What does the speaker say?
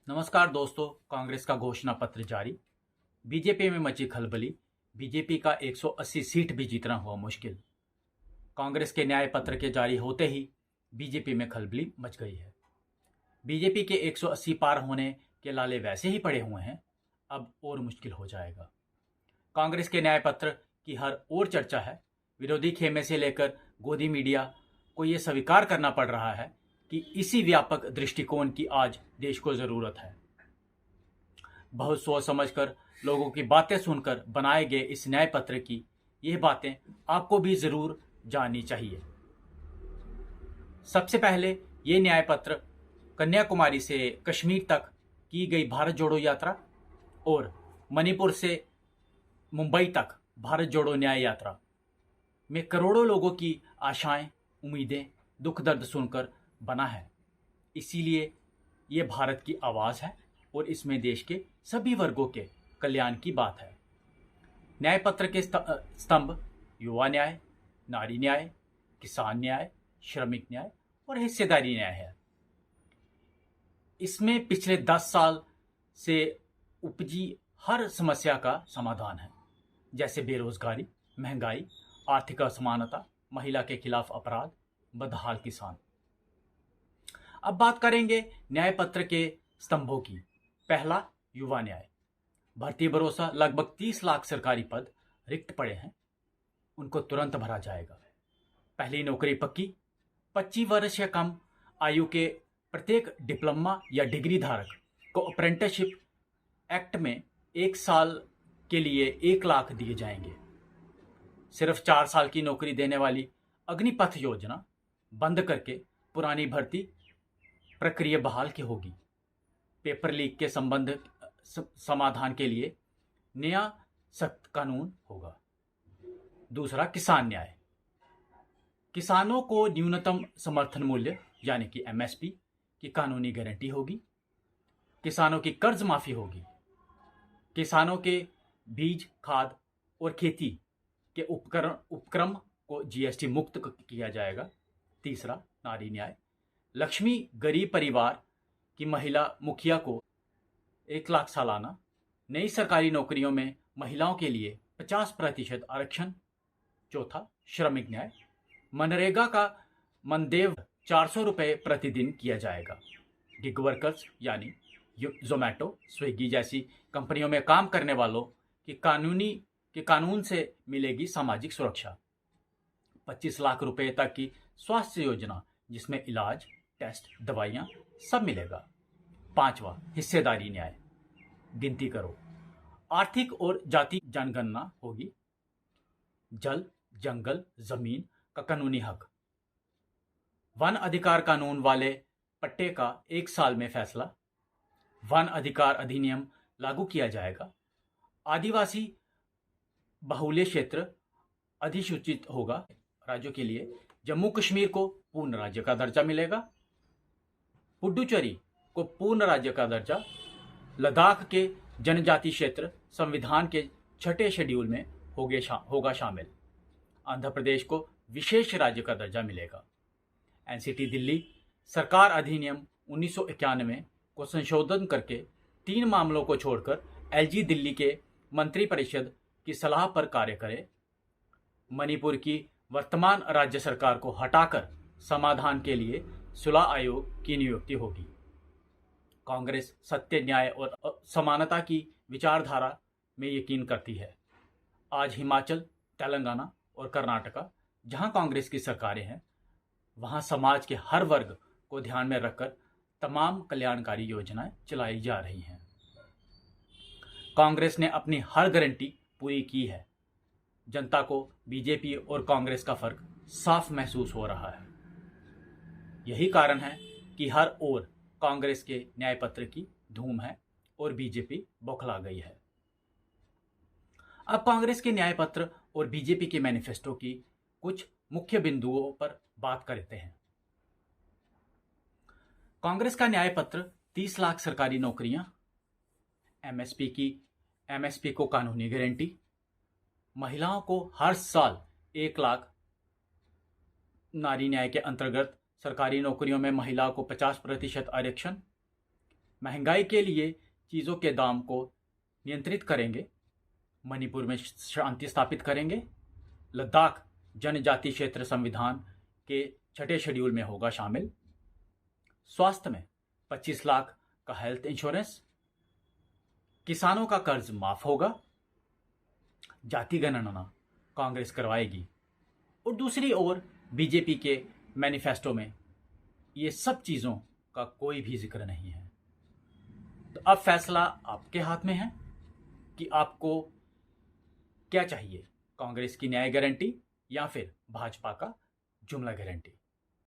नमस्कार दोस्तों। कांग्रेस का घोषणा पत्र जारी। बीजेपी में मची खलबली। बीजेपी का 180 सीट भी जीतना हुआ मुश्किल। कांग्रेस के न्याय पत्र के जारी होते ही बीजेपी में खलबली मच गई है। बीजेपी के 180 पार होने के लाले वैसे ही पड़े हुए हैं, अब और मुश्किल हो जाएगा। कांग्रेस के न्याय पत्र की हर ओर चर्चा है। विरोधी खेमे से लेकर गोदी मीडिया को यह स्वीकार करना पड़ रहा है कि इसी व्यापक दृष्टिकोण की आज देश को जरूरत है। बहुत सोच समझकर लोगों की बातें सुनकर बनाए गए इस न्याय पत्र की ये बातें आपको भी जरूर जाननी चाहिए। सबसे पहले ये न्याय पत्र कन्याकुमारी से कश्मीर तक की गई भारत जोड़ो यात्रा और मणिपुर से मुंबई तक भारत जोड़ो न्याय यात्रा में करोड़ों लोगों की आशाएं, उम्मीदें, दुख दर्द सुनकर बना है। इसीलिए ये भारत की आवाज़ है और इसमें देश के सभी वर्गों के कल्याण की बात है। न्याय पत्र के स्तंभ युवा न्याय, नारी न्याय, किसान न्याय, श्रमिक न्याय और हिस्सेदारी न्याय है। इसमें पिछले 10 साल से उपजी हर समस्या का समाधान है, जैसे बेरोजगारी, महंगाई, आर्थिक असमानता, महिला के खिलाफ अपराध, बदहाल किसान। अब बात करेंगे न्याय पत्र के स्तंभों की। पहला, युवा न्याय। भर्ती भरोसा, लगभग 30 लाख सरकारी पद रिक्त पड़े हैं, उनको तुरंत भरा जाएगा। पहली नौकरी पक्की। 25 वर्ष या कम आयु के प्रत्येक डिप्लोमा या डिग्री धारक को अप्रेंटिसशिप एक्ट में 1 साल के लिए 1 लाख दिए जाएंगे। सिर्फ 4 साल की नौकरी देने वाली अग्निपथ योजना बंद करके पुरानी भर्ती प्रक्रिया बहाल की होगी। पेपर लीक के संबंध समाधान के लिए नया सख्त कानून होगा। दूसरा, किसान न्याय। किसानों को न्यूनतम समर्थन मूल्य यानी कि एमएसपी की कानूनी गारंटी होगी। किसानों की कर्ज माफी होगी। किसानों के बीज, खाद और खेती के उपक्रम को जीएसटी मुक्त किया जाएगा। तीसरा, नारी न्याय। लक्ष्मी गरीब परिवार की महिला मुखिया को 1 लाख सालाना, नई सरकारी नौकरियों में महिलाओं के लिए 50% आरक्षण। चौथा, श्रमिक न्याय। मनरेगा का मनदेय 400 रुपये प्रतिदिन किया जाएगा। गिग वर्कर्स यानी जोमैटो, स्विगी जैसी कंपनियों में काम करने वालों की कानून से मिलेगी सामाजिक सुरक्षा। 25 लाख रुपए तक की स्वास्थ्य योजना, जिसमें इलाज, टेस्ट, दवाइयां सब मिलेगा। पांचवा, हिस्सेदारी न्याय। गिनती करो। आर्थिक और जाति जनगणना होगी। जल, जंगल, जमीन का कानूनी हक। वन अधिकार कानून वाले पट्टे का 1 साल में फैसला। वन अधिकार अधिनियम लागू किया जाएगा। आदिवासी बाहुल्य क्षेत्र अधिसूचित होगा राज्यों के लिए। जम्मू कश्मीर को पूर्ण राज्य का दर्जा मिलेगा। पुडुचेरी को पूर्ण राज्य का दर्जा। लद्दाख के जनजाति क्षेत्र संविधान के 6ठे शेड्यूल में होगा शामिल। आंध्र प्रदेश को विशेष राज्य का दर्जा मिलेगा। एनसीटी दिल्ली सरकार अधिनियम 1991 को संशोधन करके 3 मामलों को छोड़कर एलजी दिल्ली के मंत्रिपरिषद की सलाह पर कार्य करे। मणिपुर की वर्तमान राज्य सरकार को हटाकर समाधान के लिए सुलह आयोग की नियुक्ति होगी। कांग्रेस सत्य, न्याय और समानता की विचारधारा में यकीन करती है। आज हिमाचल, तेलंगाना और कर्नाटका, जहां कांग्रेस की सरकारें हैं, वहां समाज के हर वर्ग को ध्यान में रखकर तमाम कल्याणकारी योजनाएं चलाई जा रही हैं। कांग्रेस ने अपनी हर गारंटी पूरी की है। जनता को बीजेपी और कांग्रेस का फर्क साफ महसूस हो रहा है। यही कारण है कि हर ओर कांग्रेस के न्याय पत्र की धूम है और बीजेपी बौखला गई है। अब कांग्रेस के न्याय पत्र और बीजेपी के मैनिफेस्टो की कुछ मुख्य बिंदुओं पर बात करते हैं। कांग्रेस का न्याय पत्र 30 लाख सरकारी नौकरियां, एमएसपी को कानूनी गारंटी, महिलाओं को हर साल 1 लाख, नारी न्याय के अंतर्गत सरकारी नौकरियों में महिलाओं को 50% आरक्षण, महंगाई के लिए चीज़ों के दाम को नियंत्रित करेंगे, मणिपुर में शांति स्थापित करेंगे, लद्दाख जनजाति क्षेत्र संविधान के 6ठे शेड्यूल में होगा शामिल, स्वास्थ्य में 25 लाख का हेल्थ इंश्योरेंस, किसानों का कर्ज माफ होगा, जाति गणना कांग्रेस करवाएगी। और दूसरी ओर बीजेपी के मैनिफेस्टो में ये सब चीज़ों का कोई भी जिक्र नहीं है। तो अब फैसला आपके हाथ में है कि आपको क्या चाहिए, कांग्रेस की न्याय गारंटी या फिर भाजपा का जुमला गारंटी।